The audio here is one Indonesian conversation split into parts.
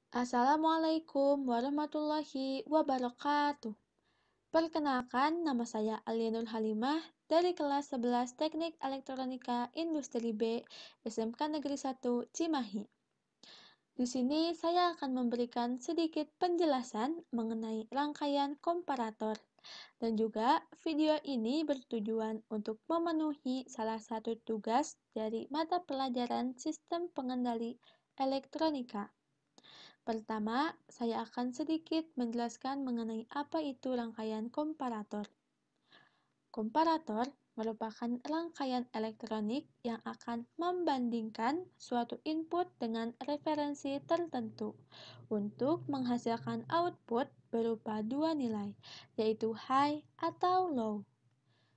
Assalamualaikum warahmatullahi wabarakatuh. Perkenalkan, nama saya Alianur Halimah dari kelas 11 Teknik Elektronika Industri B, SMK Negeri 1 Cimahi. Di sini saya akan memberikan sedikit penjelasan mengenai rangkaian komparator. Dan juga video ini bertujuan untuk memenuhi salah satu tugas dari mata pelajaran Sistem Pengendali Elektronika. Pertama, saya akan sedikit menjelaskan mengenai apa itu rangkaian komparator. Komparator merupakan rangkaian elektronik yang akan membandingkan suatu input dengan referensi tertentu untuk menghasilkan output berupa dua nilai, yaitu high atau low.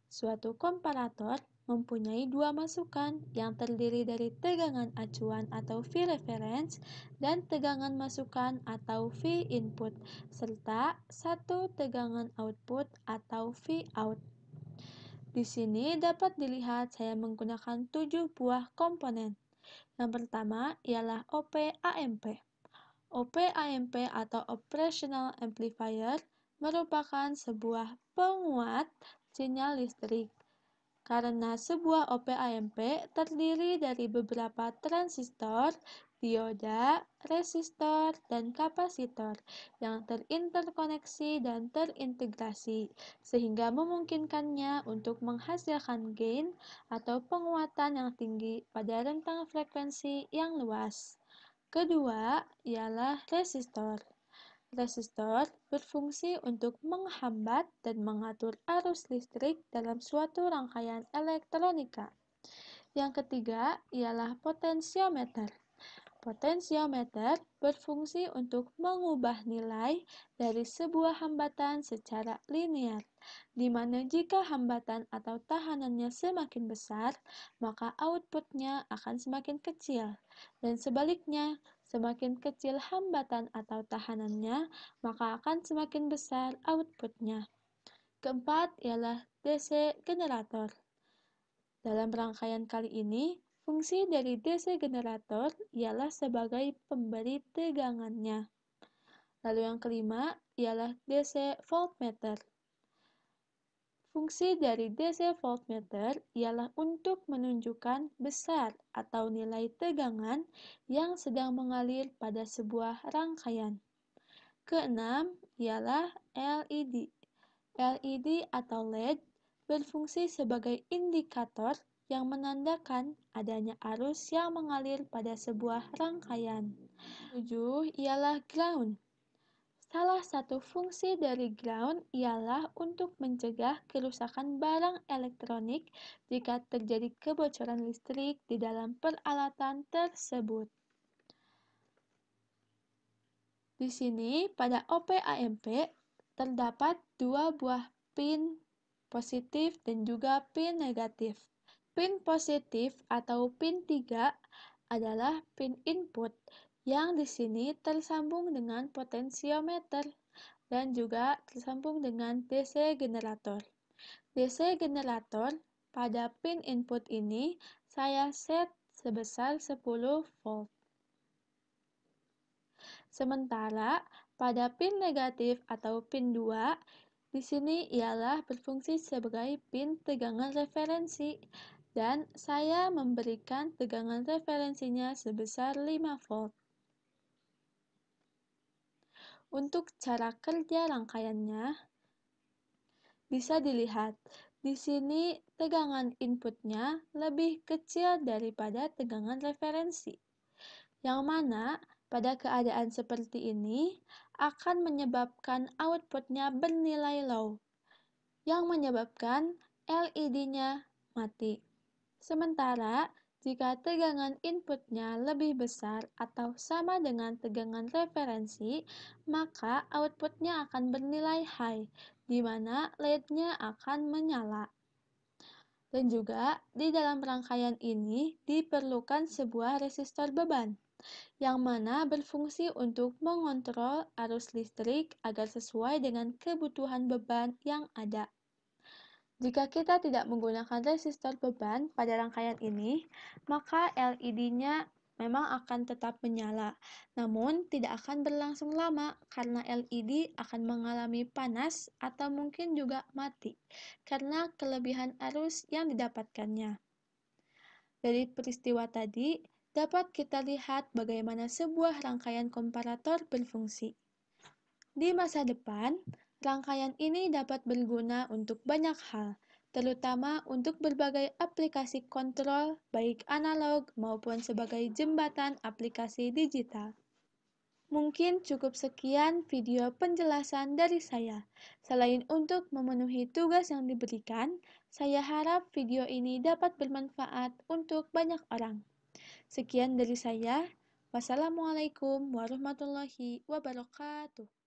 Suatu komparator mempunyai dua masukan yang terdiri dari tegangan acuan atau V reference dan tegangan masukan atau V input, serta satu tegangan output atau V out. Di sini dapat dilihat saya menggunakan 7 buah komponen. Yang pertama ialah OP-AMP. OP-AMP atau Operational Amplifier merupakan sebuah penguat sinyal listrik. Karena sebuah OP-AMP terdiri dari beberapa transistor, dioda, resistor, dan kapasitor yang terinterkoneksi dan terintegrasi, sehingga memungkinkannya untuk menghasilkan gain atau penguatan yang tinggi pada rentang frekuensi yang luas. Kedua ialah resistor. Resistor berfungsi untuk menghambat dan mengatur arus listrik dalam suatu rangkaian elektronika. Yang ketiga ialah potensiometer. Potensiometer berfungsi untuk mengubah nilai dari sebuah hambatan secara linear, di mana jika hambatan atau tahanannya semakin besar, maka outputnya akan semakin kecil, dan sebaliknya, semakin kecil hambatan atau tahanannya, maka akan semakin besar outputnya. Keempat ialah DC generator. Dalam rangkaian kali ini, fungsi dari DC generator ialah sebagai pemberi tegangannya. Lalu yang kelima ialah DC voltmeter. Fungsi dari DC voltmeter ialah untuk menunjukkan besar atau nilai tegangan yang sedang mengalir pada sebuah rangkaian. Keenam ialah LED. LED atau LED berfungsi sebagai indikator yang menandakan adanya arus yang mengalir pada sebuah rangkaian. 7 ialah ground. Salah satu fungsi dari ground ialah untuk mencegah kerusakan barang elektronik jika terjadi kebocoran listrik di dalam peralatan tersebut. Di sini pada OP-AMP terdapat dua buah pin positif dan juga pin negatif. Pin positif atau pin 3 adalah pin input yang di sini tersambung dengan potensiometer dan juga tersambung dengan DC generator. DC generator pada pin input ini saya set sebesar 10 volt. Sementara pada pin negatif atau pin 2 di sini ialah berfungsi sebagai pin tegangan referensi dan saya memberikan tegangan referensinya sebesar 5 volt. Untuk cara kerja rangkaiannya bisa dilihat. Di sini tegangan inputnya lebih kecil daripada tegangan referensi. Yang mana pada keadaan seperti ini akan menyebabkan outputnya bernilai low, yang menyebabkan LED-nya mati. Sementara, jika tegangan inputnya lebih besar atau sama dengan tegangan referensi, maka outputnya akan bernilai high, di mana LED-nya akan menyala. Dan juga, di dalam rangkaian ini diperlukan sebuah resistor beban, yang mana berfungsi untuk mengontrol arus listrik agar sesuai dengan kebutuhan beban yang ada. Jika kita tidak menggunakan resistor beban pada rangkaian ini, maka LED-nya memang akan tetap menyala, namun tidak akan berlangsung lama karena LED akan mengalami panas atau mungkin juga mati karena kelebihan arus yang didapatkannya. Dari peristiwa tadi, dapat kita lihat bagaimana sebuah rangkaian komparator berfungsi. Di masa depan, rangkaian ini dapat berguna untuk banyak hal, terutama untuk berbagai aplikasi kontrol, baik analog maupun sebagai jembatan aplikasi digital. Mungkin cukup sekian video penjelasan dari saya. Selain untuk memenuhi tugas yang diberikan, saya harap video ini dapat bermanfaat untuk banyak orang. Sekian dari saya. Wassalamualaikum warahmatullahi wabarakatuh.